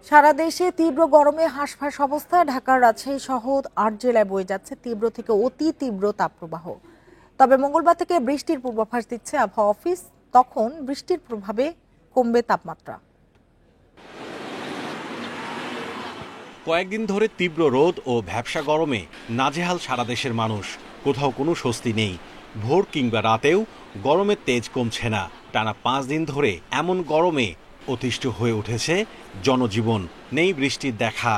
সারা দেশে তীব্র গরমে হাঁসফাঁস অবস্থা। ঢাকার রাজশাহী সহ ৮ জেলায় বয়ে যাচ্ছে তীব্র থেকে অতি তীব্র তাপপ্রবাহ। তবে মঙ্গলবার থেকে বৃষ্টির পূর্বাভাস দিচ্ছে আবহাওয়া অফিস। তখন বৃষ্টির প্রভাবে কমবে তাপমাত্রা। কয়েকদিন ধরে তীব্র রোদ ও ভ্যাপসা গরমে নাজেহাল সারা দেশের মানুষ। কোথাও কোনো স্বস্তি নেই। ভোর কিংবা রাতেও গরমের তেজ কমছে না। টানা 5 দিন ধরে এমন গরমে অতিষ্ঠ হয়ে উঠেছে জনজীবন। নেই বৃষ্টির দেখা।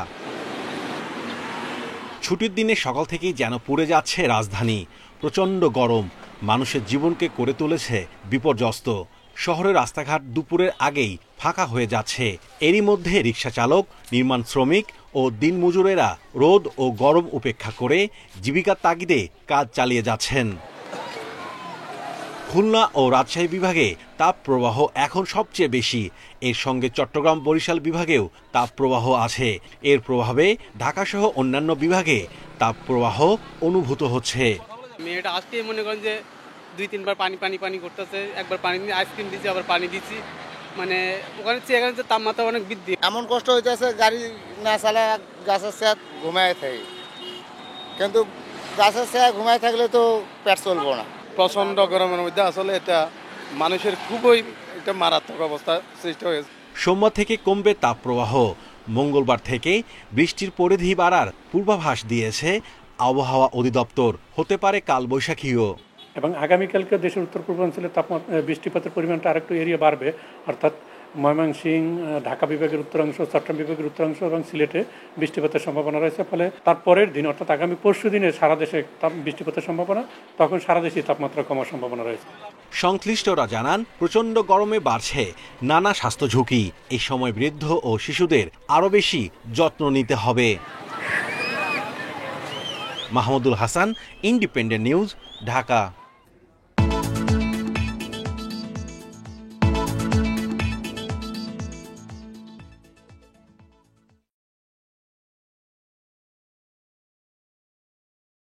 ছুটির দিনে সকাল থেকেই যেন পুড়ে যাচ্ছে রাজধানী। প্রচণ্ড গরম মানুষের জীবনকে করে তুলেছে বিপর্যস্ত। শহরের রাস্তাঘাট দুপুরের আগেই ফাঁকা হয়ে যাচ্ছে। এরই মধ্যে রিকশা চালক, নির্মাণ শ্রমিক ও দিনমজুরেরা রোদ ও গরম উপেক্ষা করে জীবিকার তাগিদে কাজ চালিয়ে যাচ্ছেন। খুলনা ও রাজশাহী বিভাগে তাপপ্রবাহ এখন সবচেয়ে বেশি। এর সঙ্গে চট্টগ্রাম, বরিশাল বিভাগেও তাপপ্রবাহ আছে। এর প্রভাবে ঢাকাসহ অন্যান্য বিভাগে তাপপ্রবাহ অনুভূত হচ্ছে। আমি এটা আজকে মনে করেন যে 2-3 বার পানি করতেছে। একবার পানি দিয়ে আইসক্রিম দিচ্ছি, আবার পানি দিচ্ছি। মানে ওখানে এখানে তাপমাত্রা অনেক বৃদ্ধি। এমন কষ্ট হইতেছে, গাড়ি না চালা গাছের ছায়া ঘুমায় থাকে, কিন্তু গাছের ছায়া ঘুমায় থাকলে তো পেট চলবো না। প্রচন্ড গরমের মধ্যে আসলে এটা মানুষের খুবই একটা মারাত্মক অবস্থা সৃষ্টি হয়েছে। সোমবার থেকে কমবে তাপপ্রবাহ। মঙ্গলবার থেকে বৃষ্টির পরিধি বাড়ার পূর্বাভাস দিয়েছে আবহাওয়া অধিদপ্তর। হতে পারে কালবৈশাখীও। এবং আগামীকালকে দেশের উত্তর পূর্বাঞ্চলে বৃষ্টিপাতের পরিমাণটা আরেকটু এরিয়া বাড়বে। অর্থাৎ ময়মনসিংহ, ঢাকা বিভাগের উত্তরাংশ, চট্টগ্রাম বিভাগের উত্তরাংশ এবং সিলেটে বৃষ্টিপাতের সম্ভাবনা রয়েছে। ফলে তারপরের দিন অর্থাৎ আগামী পরশু দিনে সারা দেশে বৃষ্টিপাতের সম্ভাবনা, তখন সারা দেশে তাপমাত্রা কমার সম্ভাবনা রয়েছে। সংশ্লিষ্টরা জানান, প্রচণ্ড গরমে বাড়ছে নানা স্বাস্থ্য ঝুঁকি। এই সময় বৃদ্ধ ও শিশুদের আরও বেশি যত্ন নিতে হবে। Mahmudul Hasan, independent news, Dhaka.